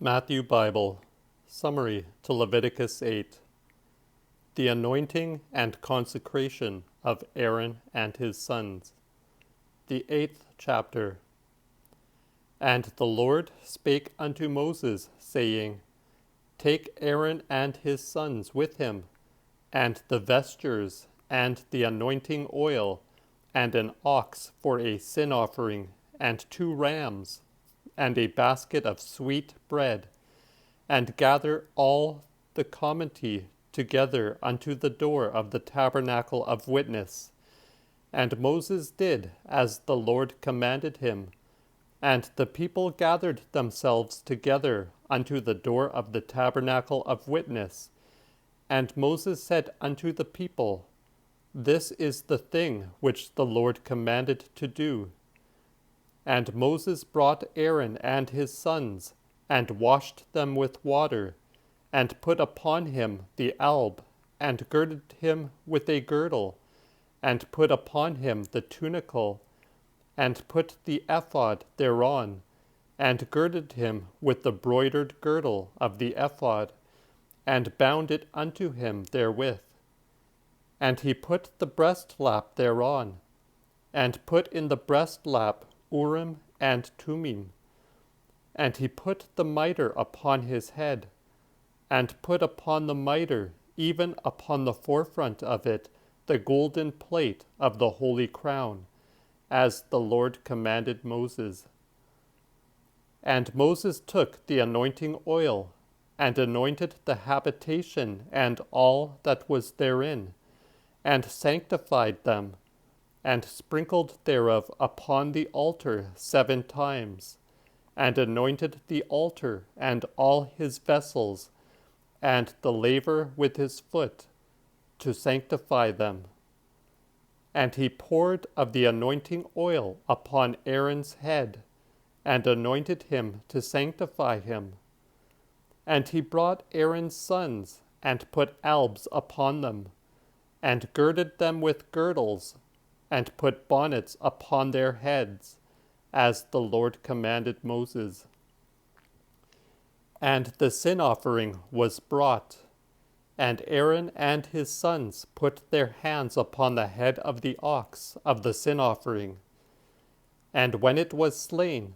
Matthew Bible Summary to Leviticus 8. The anointing and consecration of Aaron and his sons. The 8th chapter. And the Lord spake unto Moses, saying, Take Aaron and his sons with him, and the vestures, and the anointing oil, and an ox for a sin offering, and 2 rams, and a basket of sweet bread, and gather all the comity together unto the door of the tabernacle of witness. And Moses did as the Lord commanded him. And the people gathered themselves together unto the door of the tabernacle of witness. And Moses said unto the people, This is the thing which the Lord commanded to do. And Moses brought Aaron and his sons, and washed them with water, and put upon him the alb, and girded him with a girdle, and put upon him the tunicle, and put the ephod thereon, and girded him with the broidered girdle of the ephod, and bound it unto him therewith. And he put the breastlap thereon, and put in the breastlap Urim and Thummim. And he put the mitre upon his head, and put upon the mitre, even upon the forefront of it, the golden plate of the holy crown, as the Lord commanded Moses. And Moses took the anointing oil, and anointed the habitation and all that was therein, and sanctified them, and sprinkled thereof upon the altar 7 times, and anointed the altar and all his vessels, and the laver with his foot, to sanctify them. And he poured of the anointing oil upon Aaron's head, and anointed him to sanctify him. And he brought Aaron's sons, and put albs upon them, and girded them with girdles, and put bonnets upon their heads, as the Lord commanded Moses. And the sin offering was brought, and Aaron and his sons put their hands upon the head of the ox of the sin offering. And when it was slain,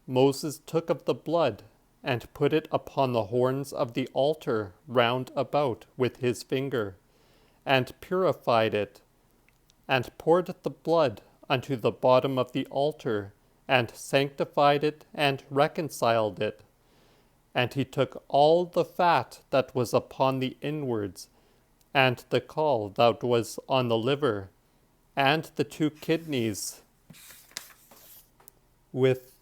Moses took of the blood, and put it upon the horns of the altar round about with his finger, and purified it, and poured the blood unto the bottom of the altar, and sanctified it, and reconciled it. And he took all the fat that was upon the inwards, and the caul that was on the liver, and the 2 kidneys with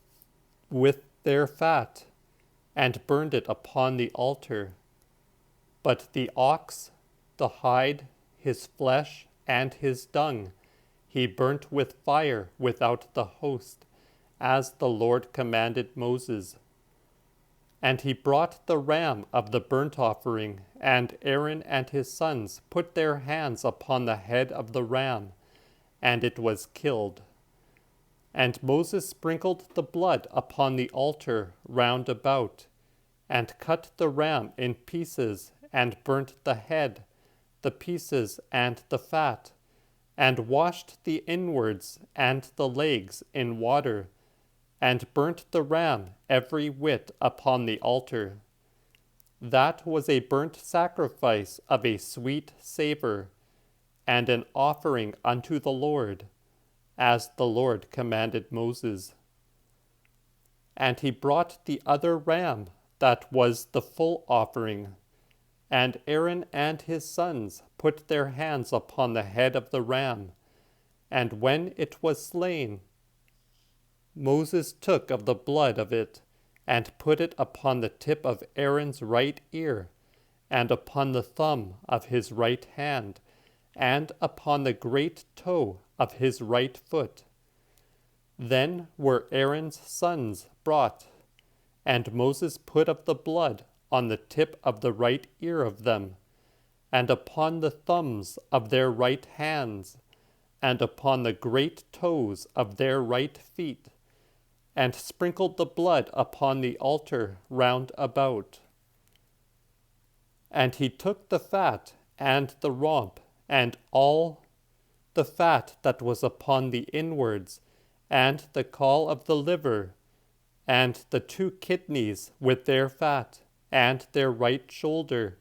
their fat, and burned it upon the altar. But the ox, the hide, his flesh, and his dung, he burnt with fire without the host, as the Lord commanded Moses. And he brought the ram of the burnt offering, and Aaron and his sons put their hands upon the head of the ram, and it was killed. And Moses sprinkled the blood upon the altar round about, and cut the ram in pieces, and burnt the head, the pieces, and the fat, and washed the inwards and the legs in water, and burnt the ram every whit upon the altar. That was a burnt sacrifice of a sweet savour, and an offering unto the Lord, as the Lord commanded Moses. And he brought the other ram, that was the full offering, and Aaron and his sons put their hands upon the head of the ram, and when it was slain, Moses took of the blood of it, and put it upon the tip of Aaron's right ear, and upon the thumb of his right hand, and upon the great toe of his right foot. Then were Aaron's sons brought, and Moses put of the blood on the tip of the right ear of them, and upon the thumbs of their right hands, and upon the great toes of their right feet, and sprinkled the blood upon the altar round about. And he took the fat and the rump, and all the fat that was upon the inwards, and the caul of the liver, and the 2 kidneys with their fat, and their right shoulder.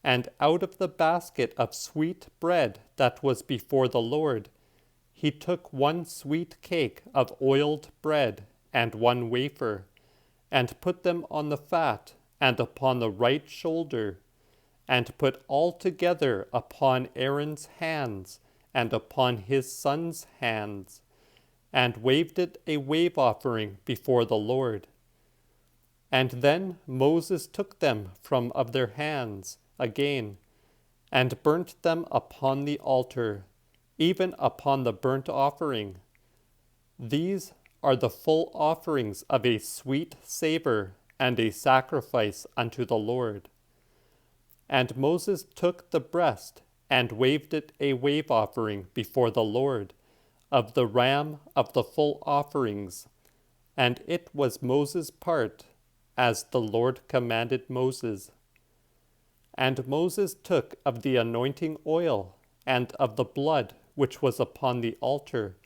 And out of the basket of sweet bread that was before the Lord, he took 1 sweet cake of oiled bread, and 1 wafer, and put them on the fat, and upon the right shoulder, and put all together upon Aaron's hands, and upon his sons' hands, and waved it a wave offering before the Lord. And then Moses took them from of their hands again, and burnt them upon the altar, even upon the burnt offering. These are the full offerings of a sweet savor and a sacrifice unto the Lord. And Moses took the breast and waved it a wave offering before the Lord, of the ram of the full offerings, and it was Moses' part, as the Lord commanded Moses. And Moses took of the anointing oil, and of the blood which was upon the altar,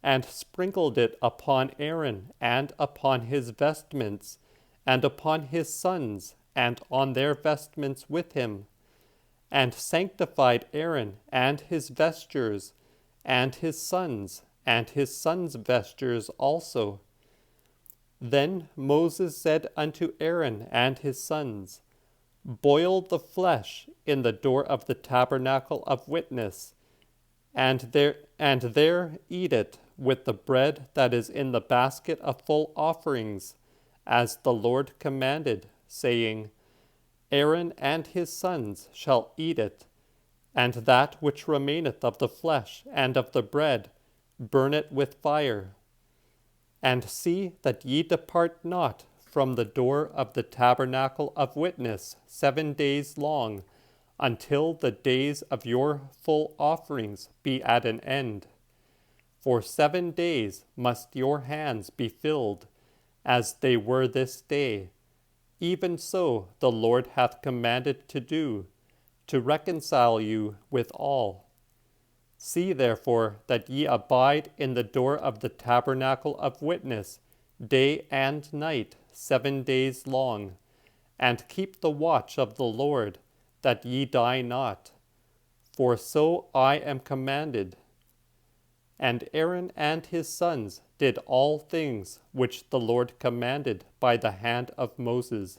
and sprinkled it upon Aaron, and upon his vestments, and upon his sons, and on their vestments with him, and sanctified Aaron and his vestures, and his sons' vestures also. Then Moses said unto Aaron and his sons, Boil the flesh in the door of the tabernacle of witness, and there eat it with the bread that is in the basket of full offerings, as the Lord commanded, saying, Aaron and his sons shall eat it, and that which remaineth of the flesh and of the bread, burn it with fire. And see that ye depart not from the door of the tabernacle of witness 7 days long, until the days of your full offerings be at an end. For 7 days must your hands be filled, as they were this day. Even so the Lord hath commanded to do, to reconcile you with all. See therefore that ye abide in the door of the tabernacle of witness day and night 7 days long, and keep the watch of the Lord, that ye die not. For so I am commanded. And Aaron and his sons did all things which the Lord commanded by the hand of Moses.